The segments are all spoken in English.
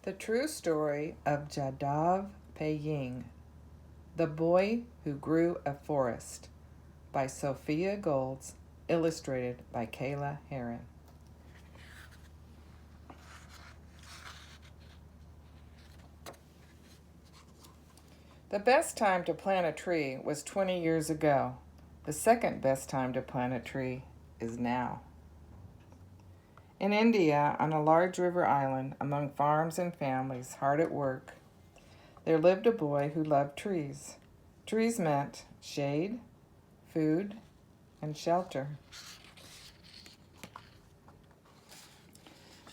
The True Story of Jadav Payeng, The Boy Who Grew a Forest, by Sophia Gholz, illustrated by Kayla, Harren. The best time to plant a tree was 20 years ago. The second best time to plant a tree is now. In India, on a large river island, among farms and families hard at work, there lived a boy who loved trees. Trees meant shade, food, and shelter.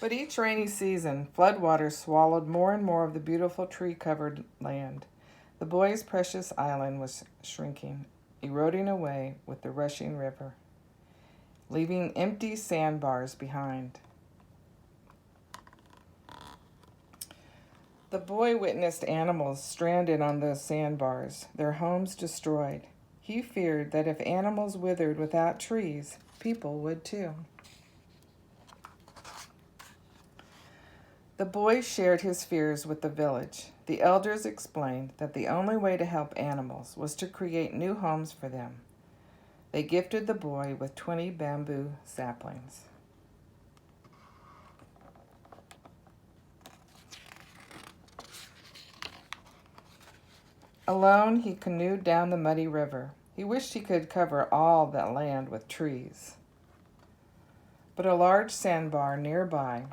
But each rainy season, floodwaters swallowed more and more of the beautiful tree-covered land. The boy's precious island was shrinking, eroding away with the rushing river, leaving empty sandbars behind. The boy witnessed animals stranded on those sandbars, their homes destroyed. He feared that if animals withered without trees, people would too. The boy shared his fears with the village. The elders explained that the only way to help animals was to create new homes for them. They gifted the boy with 20 bamboo saplings. Alone, he canoed down the muddy river. He wished he could cover all that land with trees. But a large sandbar nearby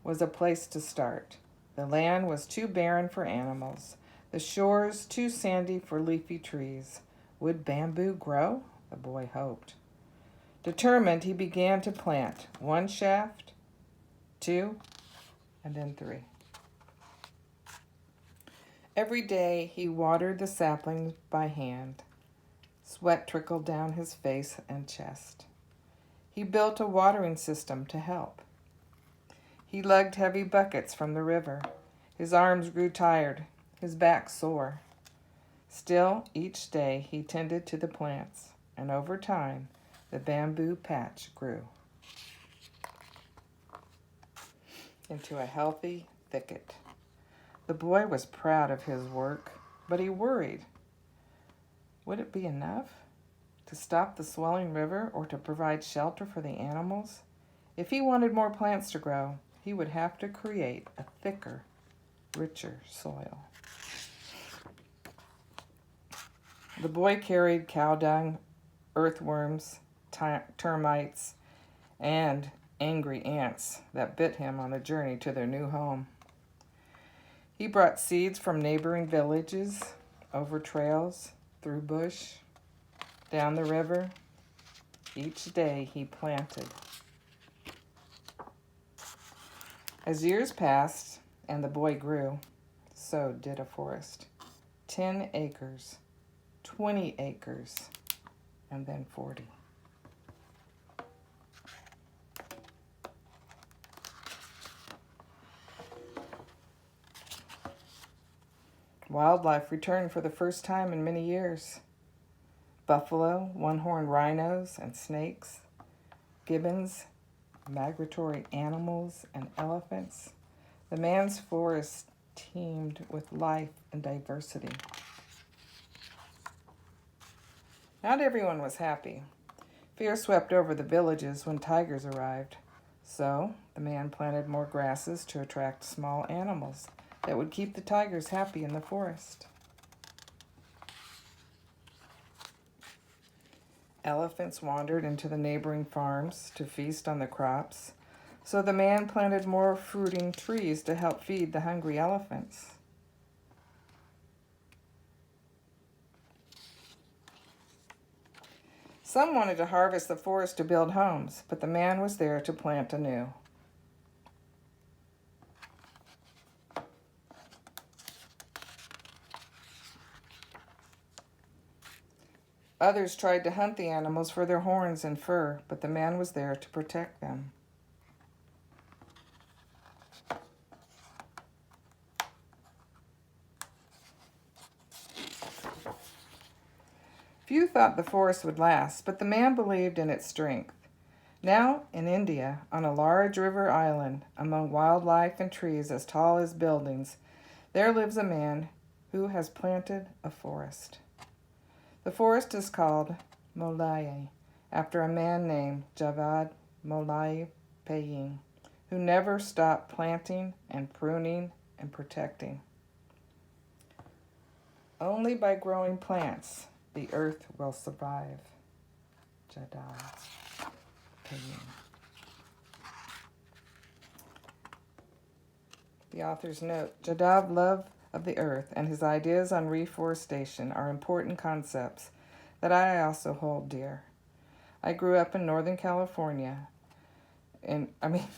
was a place to start. The land was too barren for animals, the shores too sandy for leafy trees. Would bamboo grow? The boy hoped. Determined, he began to plant one shaft, two, and then three. Every day he watered the saplings by hand. Sweat trickled down his face and chest. He built a watering system to help. He lugged heavy buckets from the river. His arms grew tired, his back sore. Still, each day he tended to the plants, and over time, the bamboo patch grew into a healthy thicket. The boy was proud of his work, but he worried. Would it be enough to stop the swelling river or to provide shelter for the animals? If he wanted more plants to grow, he would have to create a thicker, richer soil. The boy carried cow dung, earthworms, termites, and angry ants that bit him on the journey to their new home. He brought seeds from neighboring villages, over trails, through bush, down the river. Each day he planted. As years passed and the boy grew, so did a forest. 10 acres, 20 acres, and then 40. Wildlife returned for the first time in many years. Buffalo, one-horned rhinos, and snakes, gibbons, migratory animals, and elephants. The man's forest teemed with life and diversity. Not everyone was happy. Fear swept over the villages when tigers arrived. So the man planted more grasses to attract small animals that would keep the tigers happy in the forest. Elephants wandered into the neighboring farms to feast on the crops, so the man planted more fruiting trees to help feed the hungry elephants. Some wanted to harvest the forest to build homes, but the man was there to plant anew. Others tried to hunt the animals for their horns and fur, but the man was there to protect them. Few thought the forest would last, but the man believed in its strength. Now, in India, on a large river island, among wildlife and trees as tall as buildings, there lives a man who has planted a forest. The forest is called Molai, after a man named Jadav Payeng, who never stopped planting and pruning and protecting. Only by growing plants the earth will survive. Jadav Payeng. The author's note: Jadav's love of the earth and his ideas on reforestation are important concepts that I also hold dear. I grew up in Northern California,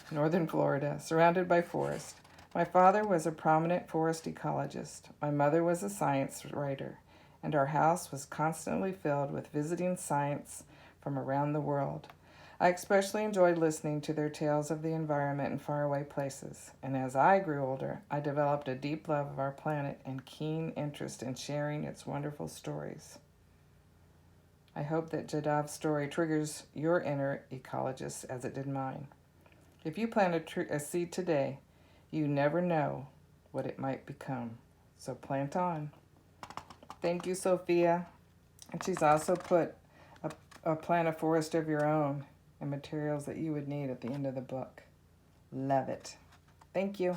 Northern Florida, surrounded by forest. My father was a prominent forest ecologist. My mother was a science writer, and our house was constantly filled with visiting science from around the world. I especially enjoyed listening to their tales of the environment in faraway places, and as I grew older, I developed a deep love of our planet and keen interest in sharing its wonderful stories. I hope that Jadav's story triggers your inner ecologist as it did mine. If you plant a seed today, you never know what it might become. So plant on. Thank you, Sophia. And she's also put a plant a forest of your own and materials that you would need at the end of the book. Love it. Thank you.